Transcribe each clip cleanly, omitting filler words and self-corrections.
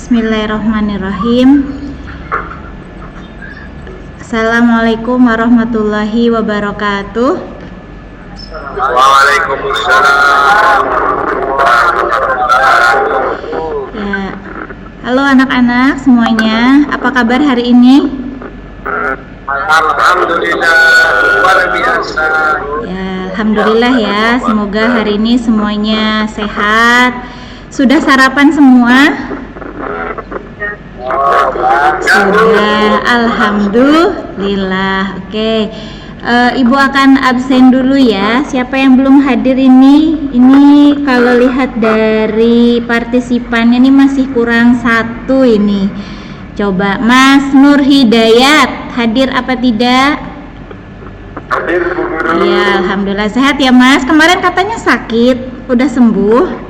Bismillahirrahmanirrahim. Assalamualaikum warahmatullahi wabarakatuh. Waalaikumsalam. Ya, halo anak-anak semuanya, apa kabar hari ini? Alhamdulillah, luar biasa. Ya, alhamdulillah ya. Semoga hari ini semuanya sehat. Sudah sarapan semua? Sudah, alhamdulillah. Oke. Ibu akan absen dulu ya. Siapa yang belum hadir ini kalau lihat dari partisipannya ini masih kurang satu ini. Coba Mas Nur Hidayat hadir apa tidak? Hadir, Bu Guru. Iya, alhamdulillah sehat ya Mas. Kemarin katanya sakit, udah sembuh?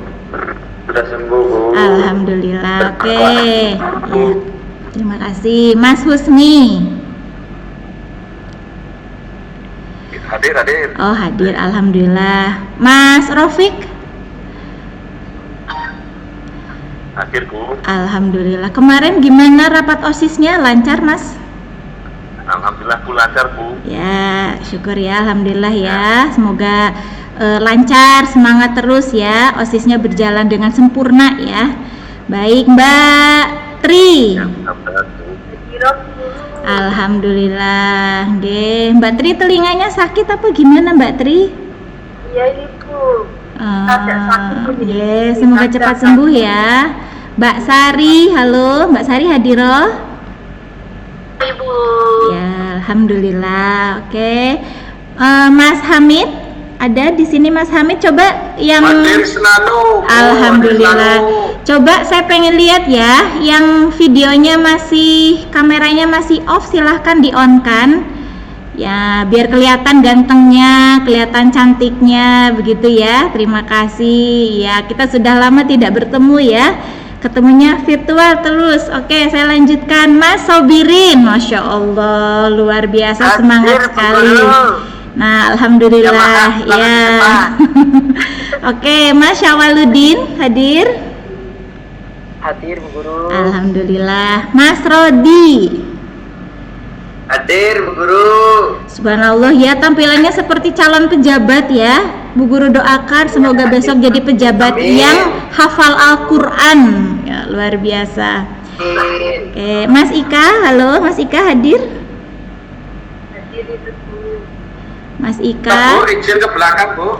Sudah sembuh, Bu. Alhamdulillah. Oke. Ya, terima kasih. Mas Husni. Hadir. Oh, hadir. Alhamdulillah. Mas Rofik. Hadir, Bu. Alhamdulillah. Kemarin gimana rapat OSIS-nya? Lancar, Mas? Alhamdulillah, Bu, lancar, Bu. Ya, syukur ya. Alhamdulillah ya. Semoga lancar, semangat terus ya. OSIS-nya berjalan dengan sempurna ya. Baik, Mbak Tri. Alhamdulillah. Nggih, Mbak Tri telinganya sakit apa gimana, Mbak Tri? Iya, Ibu. Agak sakit ini. Nggih, semoga cepat sembuh ya. Mbak Sari, halo, Mbak Sari hadiroh? Ibu. Ya, alhamdulillah. Oke. Mas Hamid, ada di sini Mas Hamid, coba yang Hadir selalu, Bu. alhamdulillah. Hadir selalu. Coba saya pengen lihat ya, yang videonya kameranya masih off, silahkan di on kan. Ya, biar kelihatan gantengnya, kelihatan cantiknya, begitu ya. Terima kasih. Ya, kita sudah lama tidak bertemu ya. Ketemunya virtual terus. Oke, saya lanjutkan. Mas Sobirin, Masya Allah, luar biasa, semangat Hadir, Bu sekali. Guru. Nah, alhamdulillah Ya, ya. Pak. Oke, Mas Syawaludin hadir. Hadir, Bu Guru. Alhamdulillah. Mas Rodi. Hadir, Bu Guru. Subhanallah ya, tampilannya seperti calon pejabat ya. Bu Guru doakan semoga besok jadi pejabat Amin. yang hafal Al-Qur'an. Ya, luar biasa. Oke, Mas Ika, halo Mas Ika hadir? Hadir itu, Bu. Mas Bu, Ika. izin ke belakang, Bu.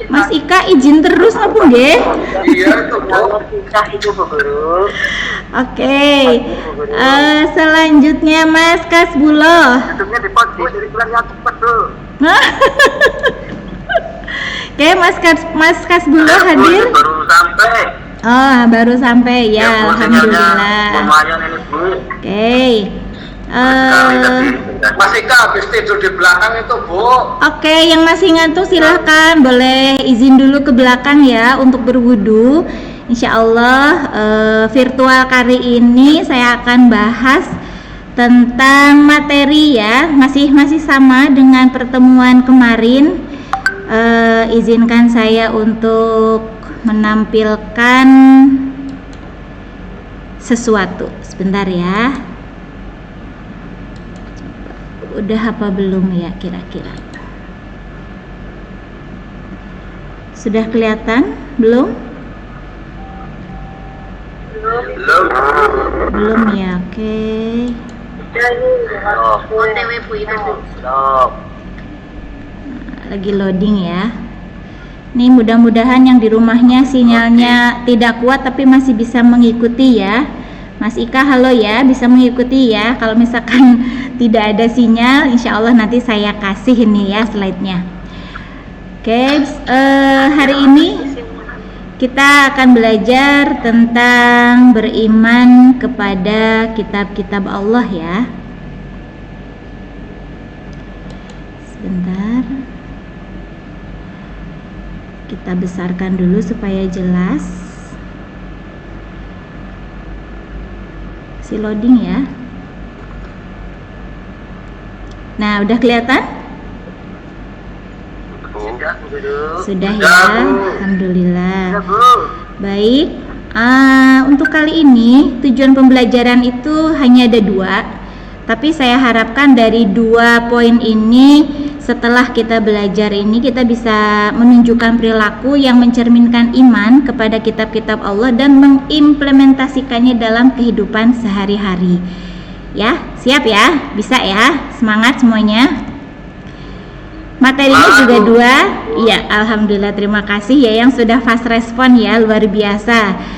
Mas Ika izin terus apa nggih? Iya, itu, Bu. Susah itu, Bu Guru. Oke. Selanjutnya Mas Kasbuloh. Hidupnya dipot, Bu. Jadi bulan yang cepat, Bu. Oke, Mas Kasbuloh Bu, hadir? ini baru sampai. Oh, baru sampai ya, Bu, alhamdulillah. sinyalnya lumayan ini, Bu. Oke. Sekali tadi. Mas Ika habis tidur di belakang itu, Bu. Oke, yang masih ngantuk silahkan boleh izin dulu ke belakang ya untuk berwudu. Insya Allah virtual kali ini saya akan bahas tentang materi ya, masih sama dengan pertemuan kemarin. Izinkan saya untuk menampilkan sesuatu. Sebentar ya. Udah apa belum ya kira-kira? Sudah kelihatan? Belum? Belum ya, oke. OTW, Bu, itu, Bu. Lagi loading ya. Nih mudah-mudahan yang di rumahnya sinyalnya tidak kuat tapi masih bisa mengikuti ya. Mas Ika halo ya, bisa mengikuti ya. Kalau misalkan tidak ada sinyal, insya Allah nanti saya kasih ini ya slide-nya. Oke, hari ini kita akan belajar tentang beriman kepada kitab-kitab Allah ya. Sebentar. Kita besarkan dulu supaya jelas. Si loading ya. Nah, udah kelihatan? Bu. Sudah Sudah, ya, Bu. alhamdulillah. Ya, Bu. Baik, Untuk kali ini tujuan pembelajaran itu hanya ada 2, tapi saya harapkan dari 2 poin ini, setelah kita belajar ini, kita bisa menunjukkan perilaku yang mencerminkan iman kepada kitab-kitab Allah dan mengimplementasikannya dalam kehidupan sehari-hari. Ya, siap ya? Bisa ya? Semangat semuanya. Materinya juga 2. Iya, alhamdulillah, terima kasih ya yang sudah fast respon ya, luar biasa.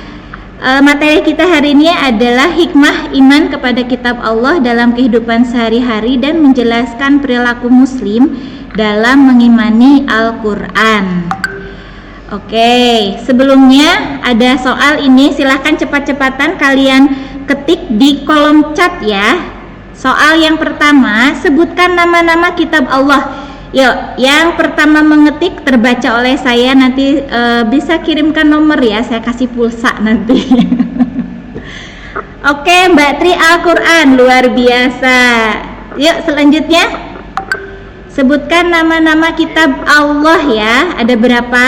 Materi kita hari ini adalah hikmah iman kepada kitab Allah dalam kehidupan sehari-hari dan menjelaskan perilaku muslim dalam mengimani Al-Quran. Oke, sebelumnya ada soal ini, silahkan cepat-cepatan kalian ketik di kolom chat ya. Soal yang pertama, sebutkan nama-nama kitab Allah. Yuk, yang pertama mengetik terbaca oleh saya, nanti bisa kirimkan nomor ya, saya kasih pulsa nanti. Oke, Mbak Tri, Al-Quran, luar biasa. Yuk, selanjutnya sebutkan nama-nama kitab Allah ya. Ada berapa?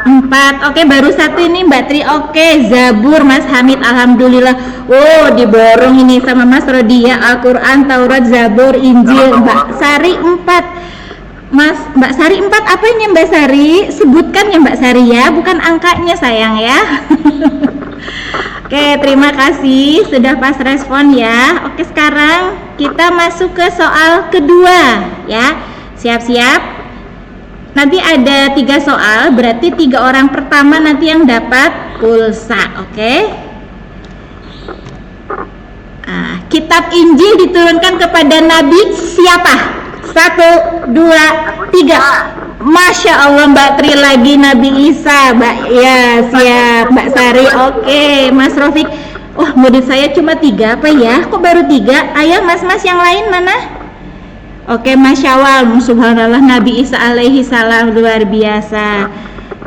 4. Oke, baru 1 ini Mbak Tri. Oke, Zabur, Mas Hamid, alhamdulillah. Oh, diborong ini sama Mas Rodia. Al-Quran, Taurat, Zabur, Injil. Mbak Sari 4. Mbak Sari 4, apa ini Mbak Sari? Sebutkan ya Mbak Sari ya, bukan angkanya sayang ya. Oke, terima kasih sudah pas respon ya. Oke, sekarang kita masuk ke soal kedua ya. Siap-siap. Nanti ada 3 soal, berarti 3 orang pertama nanti yang dapat pulsa, oke? Kitab Injil diturunkan kepada Nabi siapa? 1, 2, 3. Masya Allah, Mbak Tri lagi Nabi Isa, Mbak. Ya, siap, Mbak Sari. Oke, Mas Rofik. Oh, murid saya cuma 3 apa ya? Kok baru 3? Ayo, mas-mas yang lain mana? Oke, Masya Allah, subhanallah, Nabi Isa alaihi salam, luar biasa.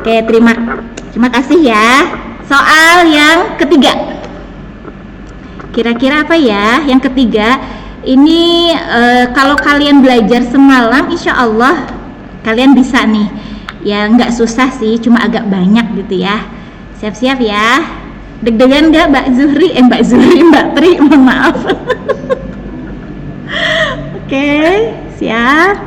Oke, terima kasih ya. Soal yang ketiga, kira-kira apa ya yang ketiga? Ini kalau kalian belajar semalam, insya Allah kalian bisa nih. Ya nggak susah sih, cuma agak banyak gitu ya. Siap-siap ya. Deg-degan nggak Mbak Zuhri, Mbak Tri, mohon maaf. Oke, siap.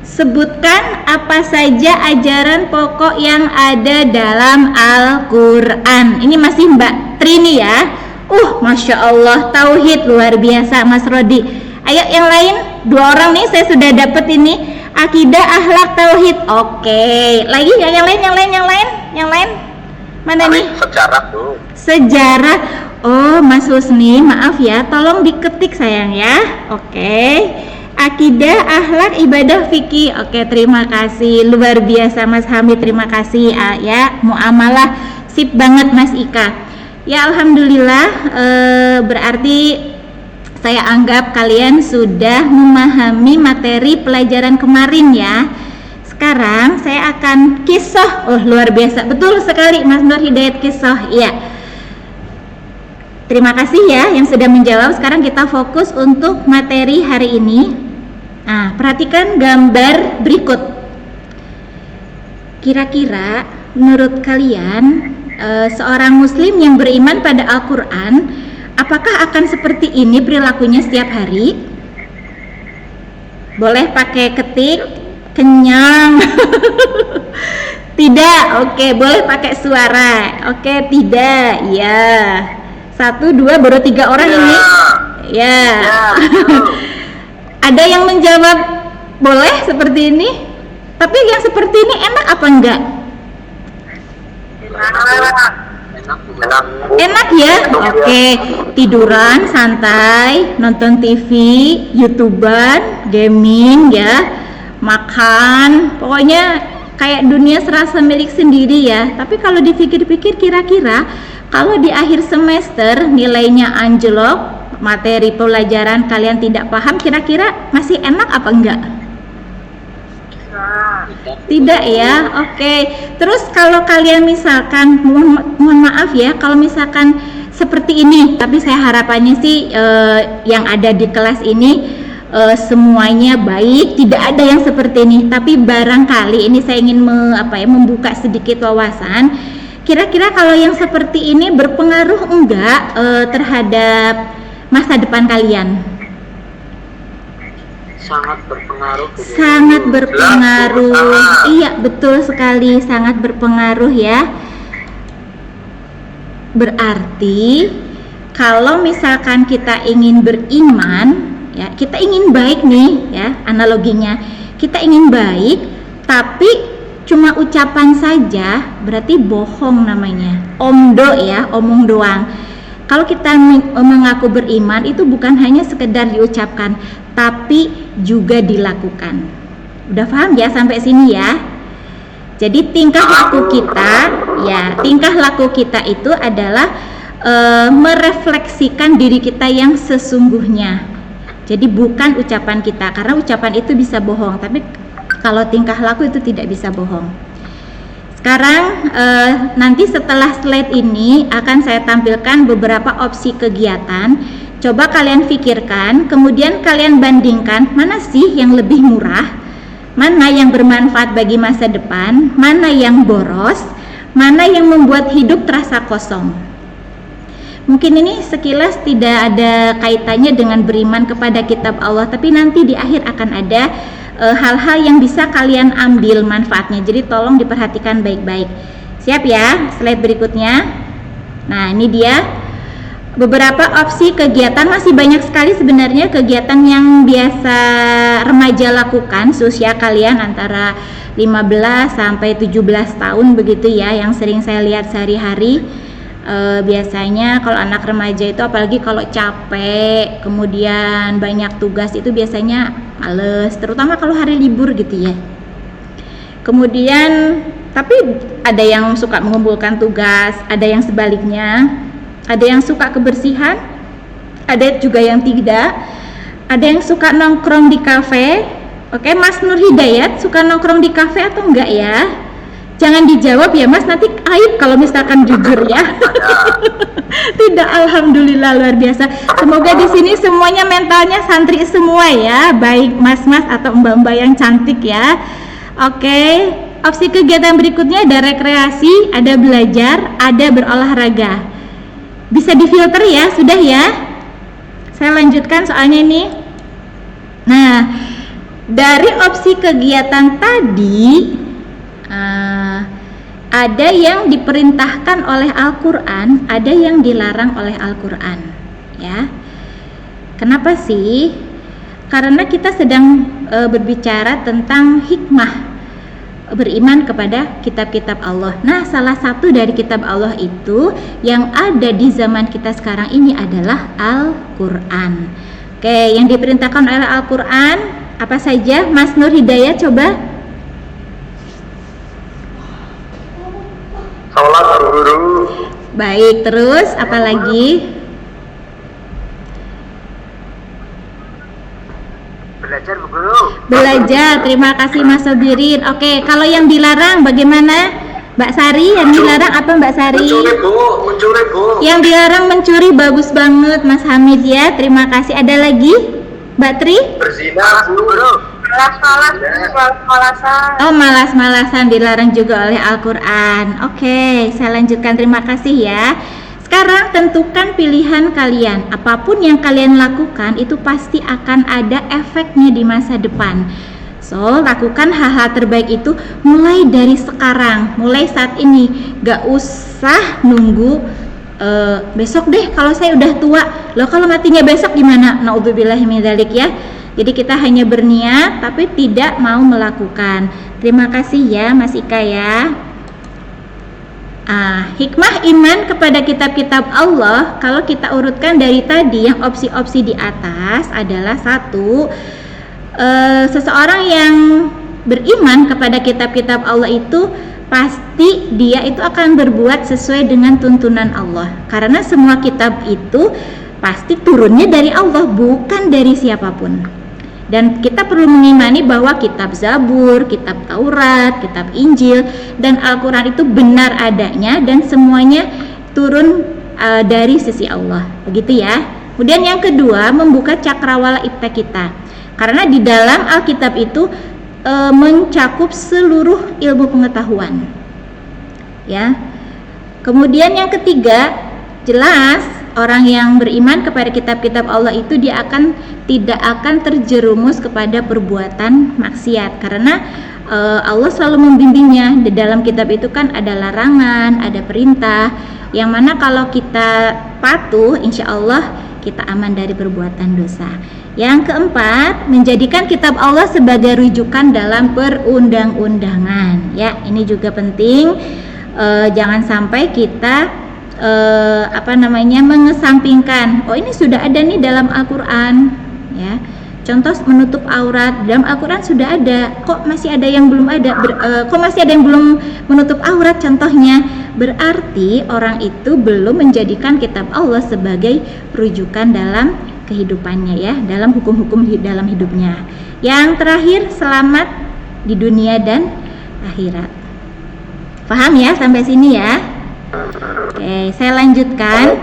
Sebutkan apa saja ajaran pokok yang ada dalam Al-Quran. Ini masih Mbak Trini ya. Masya Allah, tauhid luar biasa Mas Rodi. Ayo yang lain, 2 orang nih saya sudah dapat ini. Akidah, akhlak, tauhid. Oke, lagi ya, yang lain. Mana nih? Sejarah tuh. Sejarah. Oh, Mas Husni, maaf ya, tolong diketik sayang ya. Oke. Akidah, akhlak, ibadah, fikih. Oke, terima kasih. Luar biasa Mas Hamid, terima kasih ya. Muamalah, sip banget Mas Ika. Ya, alhamdulillah, berarti saya anggap kalian sudah memahami materi pelajaran kemarin ya. Sekarang saya akan kisah. Oh, luar biasa. Betul sekali Mas Nur Hidayat, kisah. Iya. Terima kasih ya yang sudah menjawab. Sekarang kita fokus untuk materi hari ini. Perhatikan gambar berikut. Kira-kira menurut kalian seorang muslim yang beriman pada Al-Quran, apakah akan seperti ini perilakunya setiap hari? Boleh pakai ketik, kenyang. Tidak, oke. Boleh pakai suara, oke. Tidak, ya. 1, 2, baru 3 orang ini. Ya. Ada yang menjawab boleh seperti ini. Tapi yang seperti ini enak apa enggak? Enak ya? Oke. Tiduran santai, nonton TV, YouTuber, gaming ya, makan, pokoknya kayak dunia serasa milik sendiri ya. Tapi kalau dipikir-pikir, kira-kira kalau di akhir semester nilainya anjlok, materi pelajaran kalian tidak paham, kira-kira masih enak apa enggak? Tidak ya. Oke. Terus kalau kalian misalkan mohon maaf ya, kalau misalkan seperti ini, tapi saya harapannya sih yang ada di kelas ini semuanya baik, tidak ada yang seperti ini. Tapi barangkali ini saya ingin membuka sedikit wawasan. Kira-kira kalau yang seperti ini berpengaruh enggak terhadap masa depan kalian? Sangat berpengaruh. Sangat berpengaruh. Iya, betul sekali, sangat berpengaruh ya. Berarti kalau misalkan kita ingin beriman, ya, kita ingin baik nih ya, analoginya. Kita ingin baik tapi cuma ucapan saja berarti bohong namanya. Omdo ya, omong doang. Kalau kita mengaku beriman itu bukan hanya sekedar diucapkan, tapi juga dilakukan. Udah paham ya sampai sini ya? Jadi tingkah laku kita itu adalah merefleksikan diri kita yang sesungguhnya. Jadi bukan ucapan kita, karena ucapan itu bisa bohong, tapi kalau tingkah laku itu tidak bisa bohong. Sekarang nanti setelah slide ini akan saya tampilkan beberapa opsi kegiatan. Coba kalian pikirkan, kemudian kalian bandingkan mana sih yang lebih murah, mana yang bermanfaat bagi masa depan, mana yang boros, mana yang membuat hidup terasa kosong. Mungkin ini sekilas tidak ada kaitannya dengan beriman kepada kitab Allah, tapi nanti di akhir akan ada hal-hal yang bisa kalian ambil manfaatnya. Jadi tolong diperhatikan baik-baik. Siap ya, slide berikutnya. Nah, ini dia beberapa opsi kegiatan. Masih banyak sekali sebenarnya kegiatan yang biasa remaja lakukan, seusia kalian antara 15 sampai 17 tahun begitu ya, yang sering saya lihat sehari-hari. Biasanya kalau anak remaja itu apalagi kalau capek, kemudian banyak tugas itu biasanya males, terutama kalau hari libur gitu ya. Kemudian tapi ada yang suka mengumpulkan tugas, ada yang sebaliknya, ada yang suka kebersihan, ada juga yang tidak, ada yang suka nongkrong di kafe. Oke, Mas Nur Hidayat suka nongkrong di kafe atau enggak ya? Jangan dijawab ya Mas, nanti aib kalau misalkan jujur ya. Tidak, alhamdulillah luar biasa. Semoga di sini semuanya mentalnya santri semua ya, baik mas-mas atau mbak-mbak yang cantik ya. Oke, opsi kegiatan berikutnya ada rekreasi, ada belajar, ada berolahraga. Bisa difilter ya, sudah ya. Saya lanjutkan soalnya ini. Nah, dari opsi kegiatan tadi ada yang diperintahkan oleh Al-Quran, ada yang dilarang oleh Al-Quran ya. Kenapa sih? Karena kita sedang berbicara tentang hikmah beriman kepada kitab-kitab Allah. Nah, salah satu dari kitab Allah itu yang ada di zaman kita sekarang ini adalah Al-Quran. Oke, yang diperintahkan oleh Al-Quran apa saja? Mas Nur Hidayat coba. Sholat guru. Baik, terus apa lagi? Belajar guru. Belajar, terima kasih Mas Sobirin. Oke, kalau yang dilarang bagaimana? Mbak Sari, yang dilarang apa Mbak Sari? Mencuri bu. Yang dilarang mencuri, bagus banget Mas Hamid ya, terima kasih. Ada lagi? Mbak Tri? Berzina guru. Malas-malasan. Oh, malas-malasan dilarang juga oleh Al-Quran. Oke, saya lanjutkan, terima kasih ya. Sekarang tentukan pilihan kalian. Apapun yang kalian lakukan itu pasti akan ada efeknya di masa depan. So, lakukan hal-hal terbaik itu mulai dari sekarang, mulai saat ini. Gak usah nunggu besok deh kalau saya udah tua. Loh, kalau matinya besok gimana? Na'udzubillahi min dzalik ya. Jadi kita hanya berniat tapi tidak mau melakukan. Terima kasih ya Mas Ika ya. Hikmah iman kepada kitab-kitab Allah, kalau kita urutkan dari tadi yang opsi-opsi di atas adalah satu, seseorang yang beriman kepada kitab-kitab Allah itu pasti dia itu akan berbuat sesuai dengan tuntunan Allah. Karena semua kitab itu pasti turunnya dari Allah, bukan dari siapapun. Dan kita perlu mengimani bahwa kitab Zabur, kitab Taurat, kitab Injil, dan Al-Quran itu benar adanya dan semuanya turun dari sisi Allah. Begitu ya. Kemudian yang kedua, membuka cakrawala ipta kita. Karena di dalam Alkitab itu mencakup seluruh ilmu pengetahuan. Ya. Kemudian yang ketiga, jelas orang yang beriman kepada kitab-kitab Allah itu dia tidak akan terjerumus kepada perbuatan maksiat, karena Allah selalu membimbingnya. Di dalam kitab itu kan ada larangan, ada perintah, yang mana kalau kita patuh, insya Allah kita aman dari perbuatan dosa. Yang keempat, menjadikan kitab Allah sebagai rujukan dalam perundang-undangan. Ya, ini juga penting. Jangan sampai kita mengesampingkan. Oh, ini sudah ada nih dalam Al-Quran. Ya, contoh menutup aurat dalam Al-Quran sudah ada. Kok masih ada yang belum ada? Kok masih ada yang belum menutup aurat? Contohnya, berarti orang itu belum menjadikan kitab Allah sebagai rujukan dalam kehidupannya, ya, dalam hukum-hukum dalam hidupnya. Yang terakhir, selamat di dunia dan akhirat. Paham ya sampai sini ya? Oke, saya lanjutkan.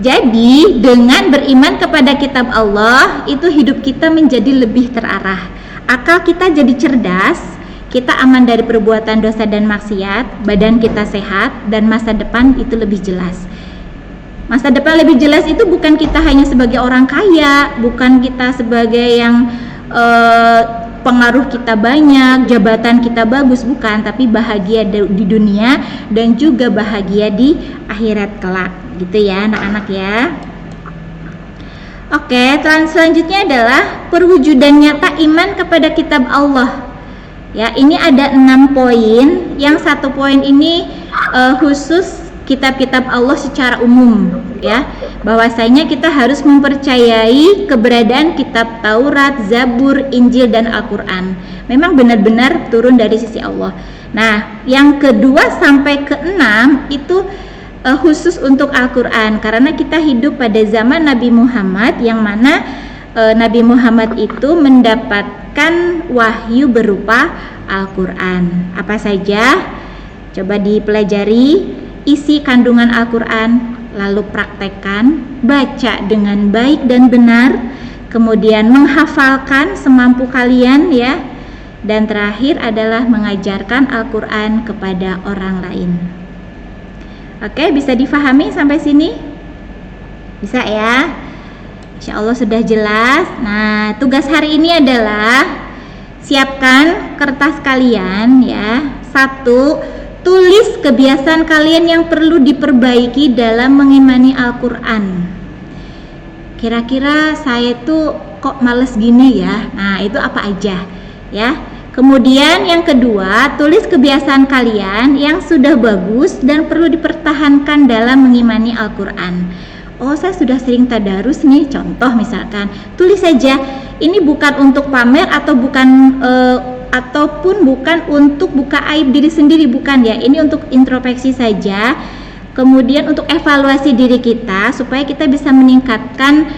Jadi dengan beriman kepada kitab Allah itu hidup kita menjadi lebih terarah. Akal kita jadi cerdas, kita aman dari perbuatan dosa dan maksiat, badan kita sehat, dan masa depan itu lebih jelas. Masa depan lebih jelas itu bukan kita hanya sebagai orang kaya, bukan kita sebagai yang pengaruh kita banyak, jabatan kita bagus, bukan, tapi bahagia di dunia dan juga bahagia di akhirat kelak, gitu ya anak-anak ya. Oke, selanjutnya adalah perwujudan nyata iman kepada kitab Allah. Ya, ini ada 6 poin. Yang 1 poin ini khusus kitab-kitab Allah secara umum, ya, bahwasanya kita harus mempercayai keberadaan kitab Taurat, Zabur, Injil, dan Al-Quran memang benar-benar turun dari sisi Allah. Nah, yang kedua sampai ke-6 itu khusus untuk Al-Quran, karena kita hidup pada zaman Nabi Muhammad, yang mana Nabi Muhammad itu mendapatkan wahyu berupa Al-Quran. Apa saja? Coba dipelajari isi kandungan Al-Quran, lalu praktekkan, baca dengan baik dan benar, kemudian menghafalkan semampu kalian, ya, dan terakhir adalah mengajarkan Al-Quran kepada orang lain. Oke, bisa difahami sampai sini? Bisa ya? Insya Allah sudah jelas. Nah, tugas hari ini adalah siapkan kertas kalian, ya. 1, tulis kebiasaan kalian yang perlu diperbaiki dalam mengimani Al-Quran. Kira-kira saya tuh kok males gini ya. Nah, itu apa aja, ya. Kemudian yang kedua, tulis kebiasaan kalian yang sudah bagus dan perlu dipertahankan dalam mengimani Al-Quran. Oh, saya sudah sering tadarus nih, contoh misalkan. Tulis saja, ini bukan untuk pamer atau ataupun bukan untuk buka aib diri sendiri, bukan ya. Ini untuk introspeksi saja. Kemudian untuk evaluasi diri kita supaya kita bisa meningkatkan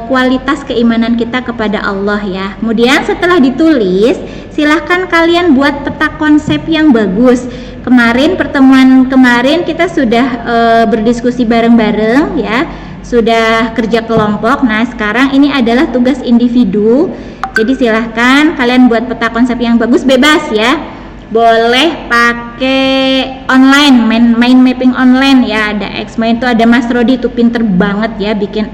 kualitas keimanan kita kepada Allah, ya. Kemudian setelah ditulis, silahkan kalian buat peta konsep yang bagus. Pertemuan kemarin kita sudah berdiskusi bareng-bareng, ya. Sudah kerja kelompok. Nah, sekarang ini adalah tugas individu. Jadi silahkan kalian buat peta konsep yang bagus, bebas ya. Boleh pakai online, mind mapping online ya. Ada Xmain itu ada Mas Rodi itu pinter banget ya bikin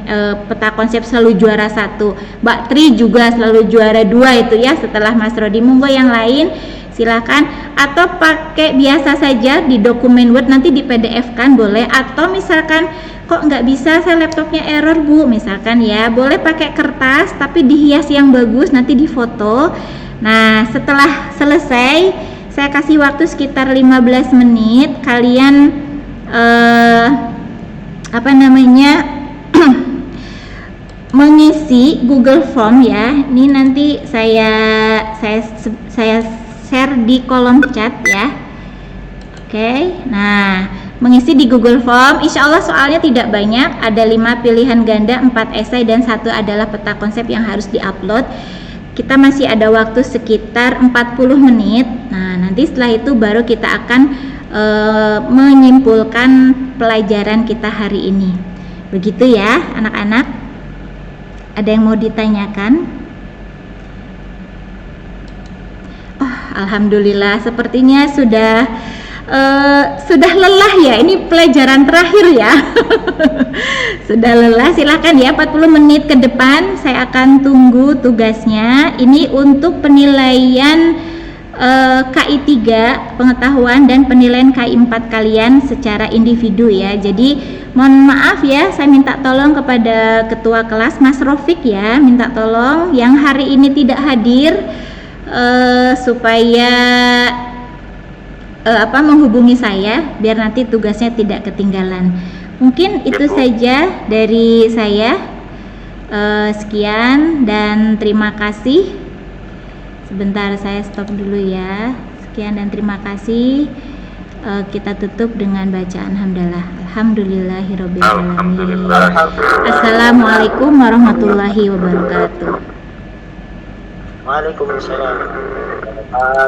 peta konsep, selalu juara 1. Mbak Tri juga selalu juara 2 itu ya setelah Mas Rodi. Monggo yang lain silahkan, atau pakai biasa saja di dokumen Word, nanti di PDF kan boleh, atau misalkan kok nggak bisa, saya laptopnya error Bu, misalkan ya, boleh pakai kertas tapi dihias yang bagus, nanti difoto. Nah, setelah selesai saya kasih waktu sekitar 15 menit, kalian mengisi Google Form ya. Ini nanti saya share di kolom chat ya. Oke, nah mengisi di Google Form, insya Allah soalnya tidak banyak, ada 5 pilihan ganda, 4 esai, dan 1 adalah peta konsep yang harus diupload. Kita masih ada waktu sekitar 40 menit. Nah, nanti setelah itu baru kita akan menyimpulkan pelajaran kita hari ini. Begitu ya anak-anak. Ada yang mau ditanyakan? Oh, alhamdulillah, sepertinya sudah lelah ya. Ini pelajaran terakhir ya. Sudah lelah, silakan ya 40 menit ke depan saya akan tunggu tugasnya. Ini untuk penilaian KI 3 pengetahuan dan penilaian KI 4 kalian secara individu ya. Jadi mohon maaf ya, saya minta tolong kepada ketua kelas Mas Rofik ya, minta tolong yang hari ini tidak hadir supaya menghubungi saya biar nanti tugasnya tidak ketinggalan. Mungkin itu saja dari saya. Sekian dan terima kasih. Sebentar saya stop dulu ya. Sekian dan terima kasih. Kita tutup dengan bacaan hamdalah. Alhamdulillahirabbil alamin. Assalamualaikum warahmatullahi wabarakatuh. Waalaikumsalam.